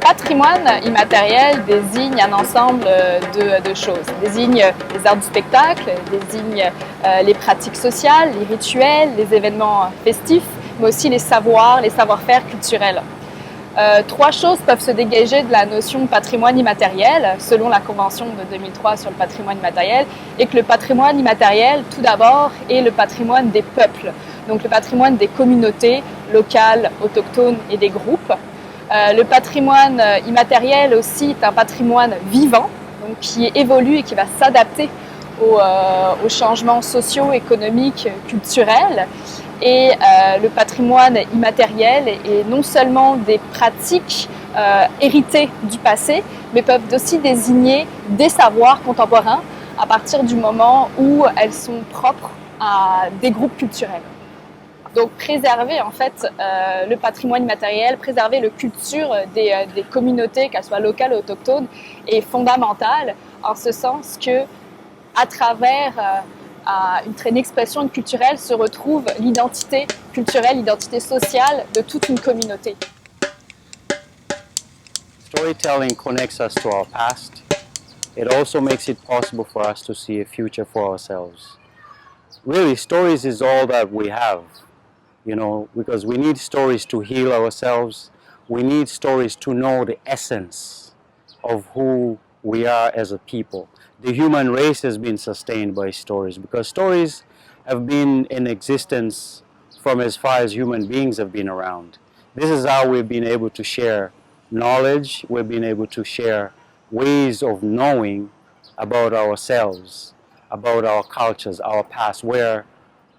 patrimoine immatériel désigne un ensemble de choses. Il désigne les arts du spectacle, désigne les pratiques sociales, les rituels, les événements festifs, mais aussi les savoirs, les savoir-faire culturels. Trois choses peuvent se dégager de la notion de patrimoine immatériel, selon la Convention de 2003 sur le patrimoine immatériel, et que le patrimoine immatériel, tout d'abord, est le patrimoine des peuples, donc le patrimoine des communautés locales, autochtones et des groupes. Le patrimoine immatériel aussi est un patrimoine vivant, donc qui évolue et qui va s'adapter aux changements sociaux, économiques, culturels. Et le patrimoine immatériel est non seulement des pratiques héritées du passé, mais peuvent aussi désigner des savoirs contemporains à partir du moment où elles sont propres à des groupes culturels. Donc préserver en fait le patrimoine immatériel, préserver la culture des communautés, qu'elles soient locales ou autochtones, est fondamental en ce sens que à travers une expression culturelle se retrouve l'identité culturelle, l'identité sociale de toute une communauté. Storytelling connects us to our past. It also makes it possible for us to see a future for ourselves. Really, stories is all that we have, you know, because we need stories to heal ourselves. We need stories to know the essence of who we are as a people. The human race has been sustained by stories because stories have been in existence from as far as human beings have been around. This is how we've been able to share knowledge, we've been able to share ways of knowing about ourselves, about our cultures, our past. Where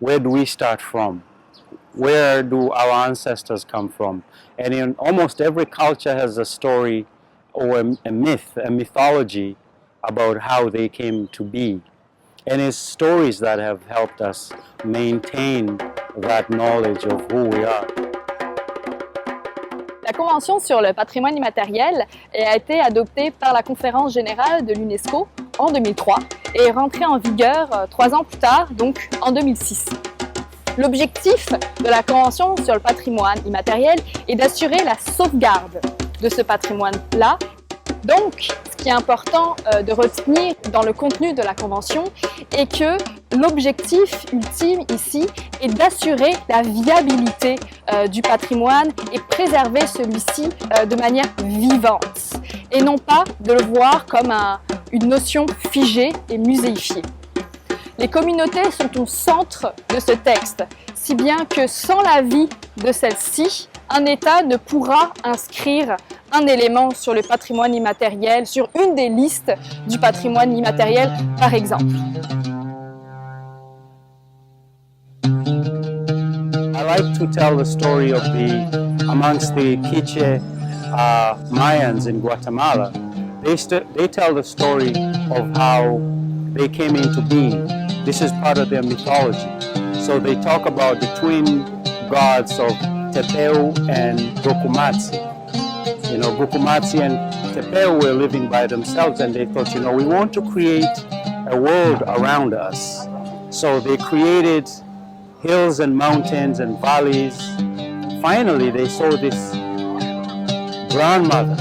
do we start from? Where do our ancestors come from? And in almost every culture has a story or a myth, a mythology about how they came to be. And it's stories that have helped us maintain that knowledge of who we are. La Convention sur le patrimoine immatériel a été adoptée par la Conférence générale de l'UNESCO en 2003 et est rentrée en vigueur 3 ans plus tard, donc en 2006. L'objectif de la Convention sur le patrimoine immatériel est d'assurer la sauvegarde de ce patrimoine-là. Donc, ce qui est important de retenir dans le contenu de la Convention est que l'objectif ultime ici est d'assurer la viabilité du patrimoine et préserver celui-ci de manière vivante et non pas de le voir comme une notion figée et muséifiée. Les communautés sont au centre de ce texte, si bien que sans la vie de celle-ci, un État ne pourra inscrire un élément sur le patrimoine immatériel, sur une des listes du patrimoine immatériel, par exemple. I like to tell the story of amongst the Quiche Mayans in Guatemala. They tell the story of how they came into being. This is part of their mythology. So they talk about the twin gods of Tepeu and Gokumatsi. You know, Gokumatsi and Tepeu were living by themselves, and they thought, you know, we want to create a world around us. So they created hills and mountains and valleys. Finally, they saw this grandmother,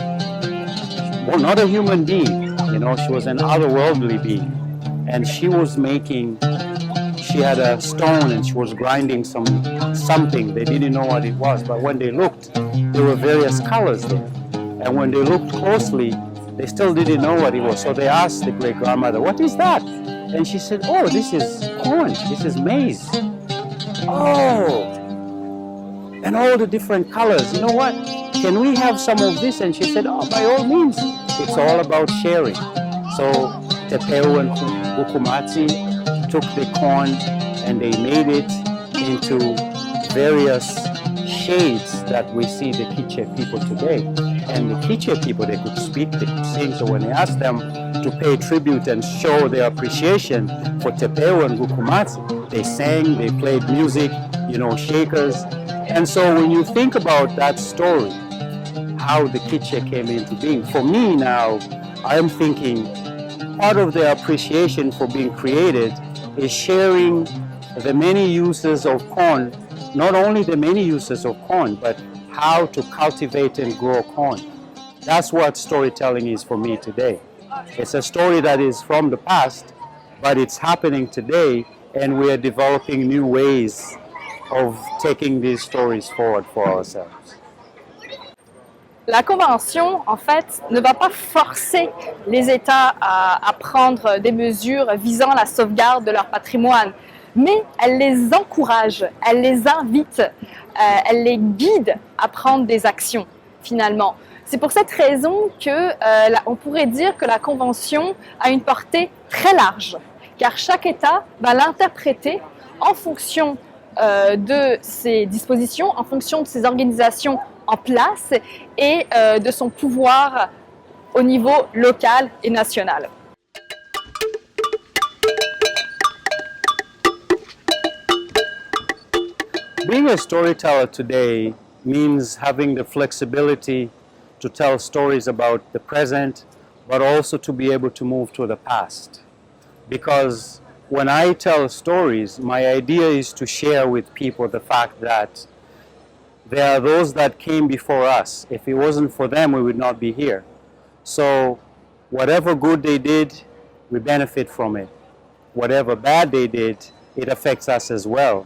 well, not a human being, you know, she was an otherworldly being. And she was she had a stone and she was grinding something. They didn't know what it was, but when they looked, there were various colors there. And when they looked closely, they still didn't know what it was. So they asked the great-grandmother, "What is that?" And she said, "Oh, this is corn, this is maize." "Oh, and all the different colors. You know what? Can we have some of this?" And she said, "Oh, by all means." It's all about sharing. So Tepeu and Gokumatsi took the corn and they made it into various shades that we see the Quiche people today. And the Quiche people, they could speak, they could sing. So when they asked them to pay tribute and show their appreciation for Tepeu and Gokumatsi, they sang, they played music, you know, shakers. And so when you think about that story, how the Quiche came into being, for me now, I am thinking part of their appreciation for being created is sharing the many uses of corn, not only the many uses of corn, but how to cultivate and grow corn. That's what storytelling is for me today. It's a story that is from the past, but it's happening today, and we are developing new ways of taking these stories forward for ourselves. La Convention, en fait, ne va pas forcer les États à prendre des mesures visant la sauvegarde de leur patrimoine, mais elle les encourage, elle les invite, elle les guide à prendre des actions, finalement. C'est pour cette raison qu'on pourrait dire que la Convention a une portée très large, car chaque État va l'interpréter en fonction de ses dispositions, en fonction de ses organisations en place et de son pouvoir au niveau local et national. Being a storyteller today means having the flexibility to tell stories about the present, but also to be able to move to the past. Because when I tell stories, my idea is to share with people the fact that there are those that came before us. If it wasn't for them, we would not be here. So whatever good they did, we benefit from it. Whatever bad they did, it affects us as well.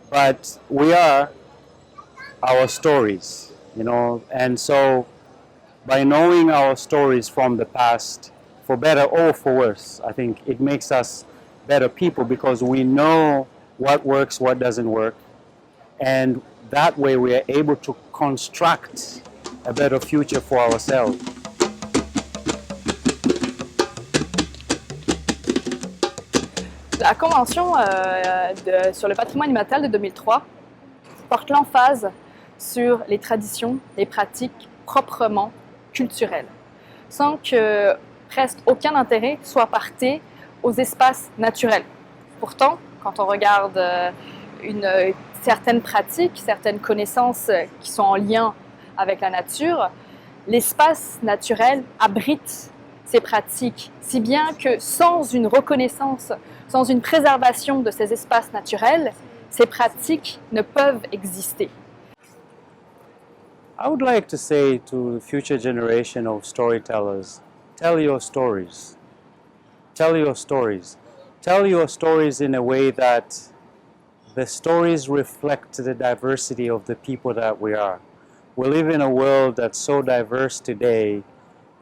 But we are our stories, you know, and so by knowing our stories from the past, for better or for worse, I think it makes us better people because we know what works, what doesn't work, and that way we are able to construct a better future for ourselves. La Convention sur le patrimoine immatériel de 2003 porte l'emphase sur les traditions, les pratiques proprement culturelles, sans que presque aucun intérêt soit porté aux espaces naturels. Pourtant, quand on regarde certaines pratiques, certaines connaissances qui sont en lien avec la nature, l'espace naturel abrite ces pratiques, si bien que sans une reconnaissance, sans une préservation de ces espaces naturels, ces pratiques ne peuvent exister. I would like to say to the future generation of storytellers, tell your stories. Tell your stories. Tell your stories in a way that the stories reflect the diversity of the people that we are. We live in a world that's so diverse today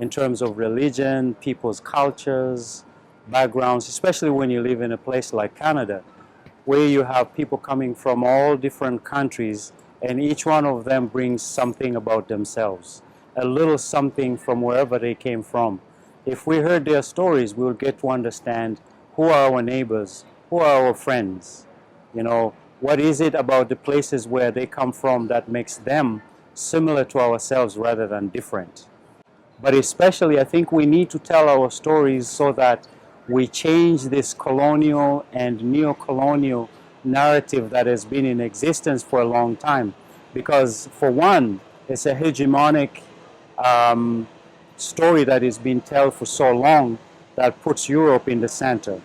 in terms of religion, people's cultures, backgrounds, especially when you live in a place like Canada, where you have people coming from all different countries, and each one of them brings something about themselves, a little something from wherever they came from. If we heard their stories, we would get to understand who are our neighbors, who are our friends, you know, what is it about the places where they come from that makes them similar to ourselves rather than different. But especially, I think we need to tell our stories so that we change this colonial and neo-colonial narrative that has been in existence for a long time. Because for one, it's a hegemonic story that has been told for so long that puts Europe in the center.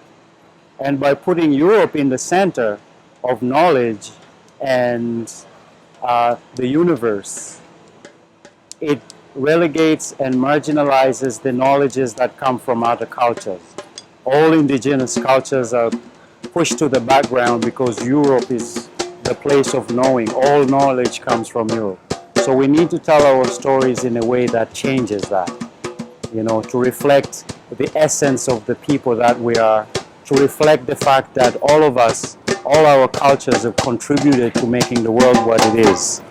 And by putting Europe in the center of knowledge and the universe, it relegates and marginalizes the knowledges that come from other cultures. All indigenous cultures are pushed to the background because Europe is the place of knowing. All knowledge comes from Europe. So we need to tell our stories in a way that changes that, you know, to reflect the essence of the people that we are, to reflect the fact that all of us, all our cultures have contributed to making the world what it is.